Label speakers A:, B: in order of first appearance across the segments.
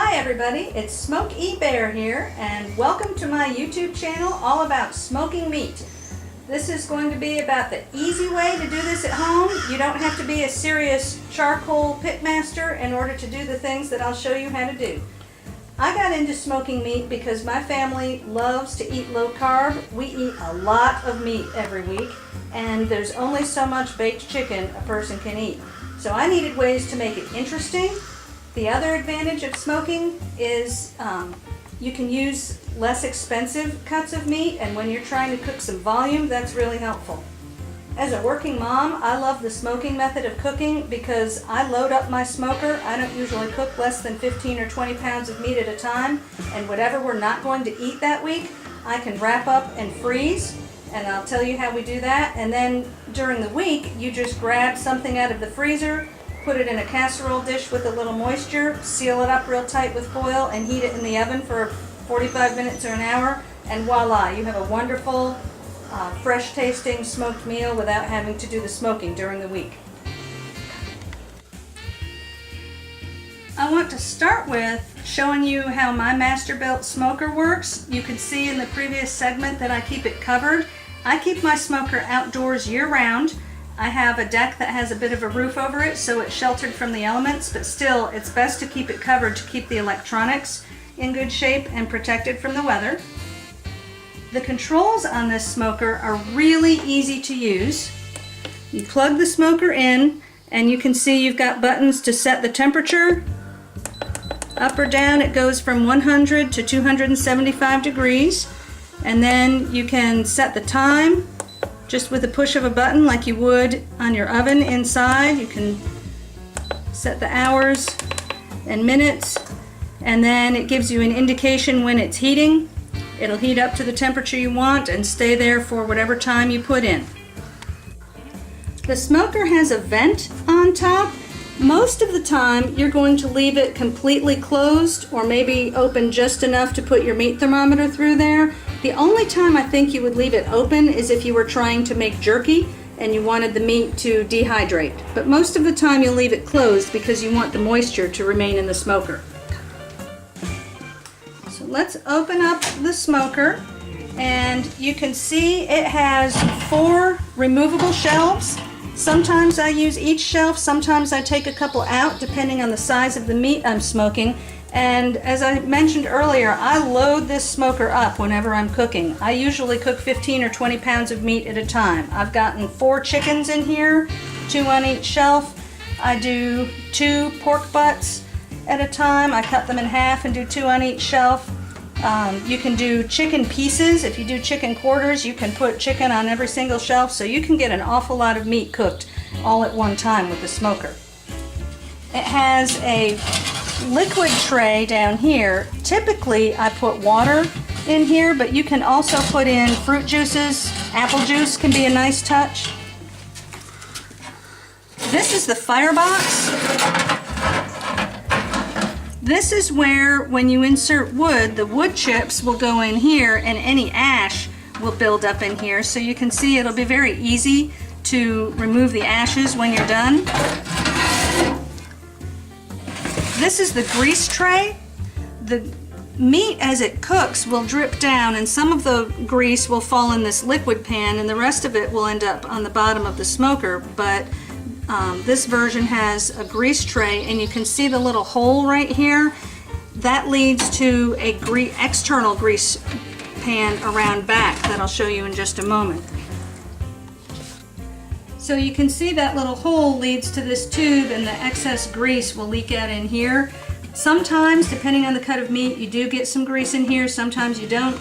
A: Hi everybody, it's Smoke E Bear here, and welcome to my YouTube channel all about smoking meat. This is going to be about the easy way to do this at home. You don't have to be a serious charcoal pitmaster in order to do the things that I'll show you how to do. I got into smoking meat because my family loves to eat low carb. We eat a lot of meat every week, and there's only so much baked chicken a person can eat. So I needed ways to make it interesting. The other advantage of smoking is you can use less expensive cuts of meat, and when you're trying to cook some volume, that's really helpful. As a working mom, I love the smoking method of cooking because I load up my smoker. I don't usually cook less than 15 or 20 pounds of meat at a time, and whatever we're not going to eat that week, I can wrap up and freeze, and I'll tell you how we do that. And then during the week, you just grab something out of the freezer, put it in a casserole dish with a little moisture, seal it up real tight with foil, and heat it in the oven for 45 minutes or an hour, and voila, you have a wonderful, fresh tasting smoked meal without having to do the smoking during the week. I want to start with showing you how my Masterbuilt smoker works. You can see in the previous segment that I keep it covered. I keep my smoker outdoors year-round. I have a deck that has a bit of a roof over it, so it's sheltered from the elements, but still it's best to keep it covered to keep the electronics in good shape and protected from the weather. The controls on this smoker are really easy to use. You plug the smoker in, and you can see you've got buttons to set the temperature. Up or down, it goes from 100 to 275 degrees, and then you can set the time just with a push of a button like you would on your oven inside. You can set the hours and minutes, and then it gives you an indication when it's heating. It'll heat up to the temperature you want and stay there for whatever time you put in. The smoker has a vent on top. Most of the time you're going to leave it completely closed, or maybe open just enough to put your meat thermometer through there. The only time I think you would leave it open is if you were trying to make jerky and you wanted the meat to dehydrate. But most of the time you'll leave it closed because you want the moisture to remain in the smoker. So let's open up the smoker, and you can see it has 4 removable shelves. Sometimes I use each shelf, sometimes I take a couple out depending on the size of the meat I'm smoking. And as I mentioned earlier, I load this smoker up whenever I'm cooking. I usually cook 15 or 20 pounds of meat at a time. I've gotten 4 chickens in here, 2 on each shelf. I do 2 pork butts at a time. I cut them in half and do 2 on each shelf. You can do chicken pieces. If you do chicken quarters, you can put chicken on every single shelf, so you can get an awful lot of meat cooked all at one time with the smoker. It has a liquid tray down here. Typically I put water in here, but you can also put in fruit juices. Apple juice can be a nice touch. This is the firebox. This is where, when you insert wood, the wood chips will go in here and any ash will build up in here. So you can see it'll be very easy to remove the ashes when you're done. This is the grease tray. The meat as it cooks will drip down, and some of the grease will fall in this liquid pan and the rest of it will end up on the bottom of the smoker. But this version has a grease tray, and you can see the little hole right here. That leads to a external grease pan around back that I'll show you in just a moment. So you can see that little hole leads to this tube, and the excess grease will leak out in here. Sometimes, depending on the cut of meat, you do get some grease in here, sometimes you don't.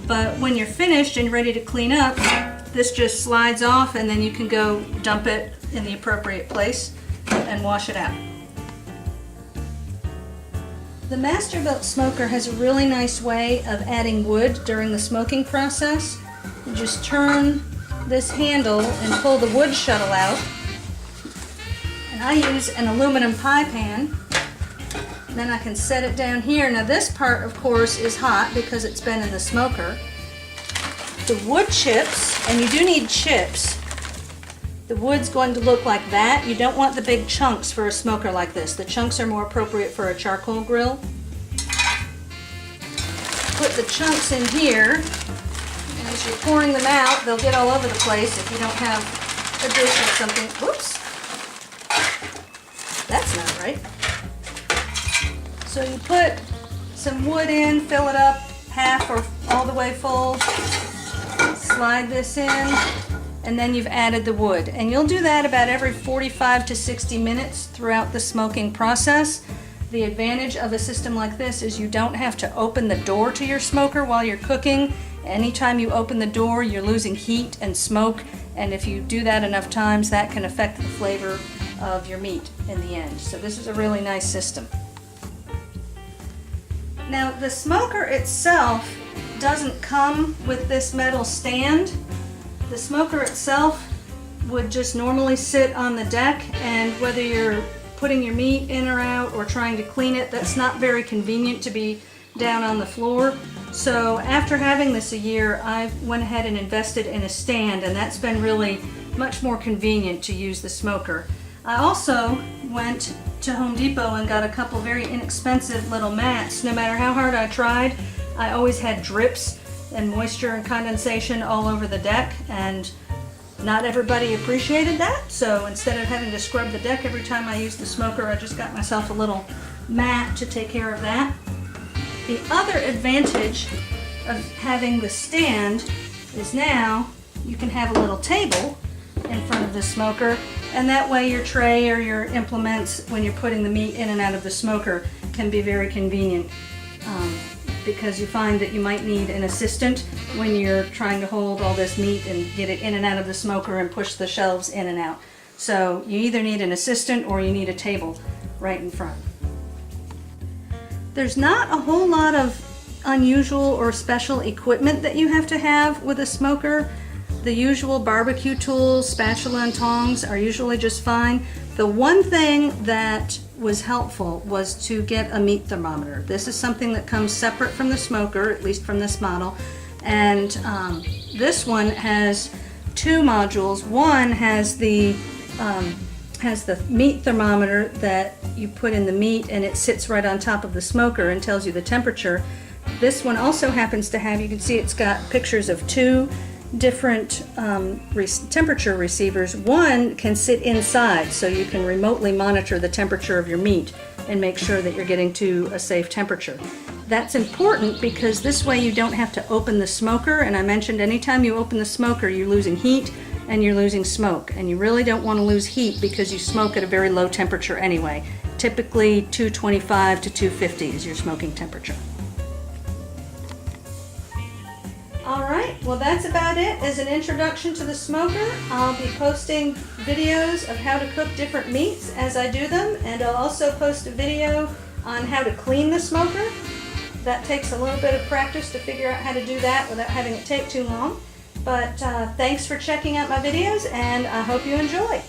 A: But when you're finished and ready to clean up, this just slides off, and then you can go dump it in the appropriate place and wash it out. The Masterbuilt smoker has a really nice way of adding wood during the smoking process. You just turn this handle and pull the wood shuttle out. And I use an aluminum pie pan. And then I can set it down here. Now this part, of course, is hot because it's been in the smoker. The wood chips, and you do need chips, The wood's going to look like that. You don't want the big chunks for a smoker like this. The chunks are more appropriate for a charcoal grill. put the chunks in here. As you're pouring them out, they'll get all over the place if you don't have a dish or something. Whoops. That's not right. So you put some wood in, fill it up half or all the way full, slide this in, and then you've added the wood. And you'll do that about every 45 to 60 minutes throughout the smoking process. The advantage of a system like this is you don't have to open the door to your smoker while you're cooking. Anytime you open the door, you're losing heat and smoke, and if you do that enough times, that can affect the flavor of your meat in the end. So this is a really nice system. Now, the smoker itself doesn't come with this metal stand. The smoker itself would just normally sit on the deck, and whether you're putting your meat in or out or trying to clean it, that's not very convenient to be down on the floor. So after having this a year, I went ahead and invested in a stand, and that's been really much more convenient to use the smoker. I also went to Home Depot and got a couple very inexpensive little mats. No matter how hard I tried, I always had drips and moisture and condensation all over the deck, and not everybody appreciated that. So instead of having to scrub the deck every time I used the smoker, I just got myself a little mat to take care of that. The other advantage of having the stand is now you can have a little table in front of the smoker, and that way your tray or your implements when you're putting the meat in and out of the smoker can be very convenient, because you find that you might need an assistant when you're trying to hold all this meat and get it in and out of the smoker and push the shelves in and out. So you either need an assistant or you need a table right in front. There's not a whole lot of unusual or special equipment that you have to have with a smoker. The usual barbecue tools, spatula and tongs, are usually just fine. The one thing that was helpful was to get a meat thermometer. This is something that comes separate from the smoker, at least from this model. And this one has two modules. One has the meat thermometer that you put in the meat, and it sits right on top of the smoker and tells you the temperature. This one also happens to have, you can see it's got pictures of two different temperature receivers. One can sit inside, so you can remotely monitor the temperature of your meat and make sure that you're getting to a safe temperature. That's important because this way you don't have to open the smoker, and I mentioned anytime you open the smoker you're losing heat and you're losing smoke, and you really don't want to lose heat because you smoke at a very low temperature anyway. Typically 225 to 250 is your smoking temperature. Alright, well that's about it as an introduction to the smoker. I'll be posting videos of how to cook different meats as I do them, and I'll also post a video on how to clean the smoker. That takes a little bit of practice to figure out how to do that without having it take too long. But thanks for checking out my videos, and I hope you enjoy.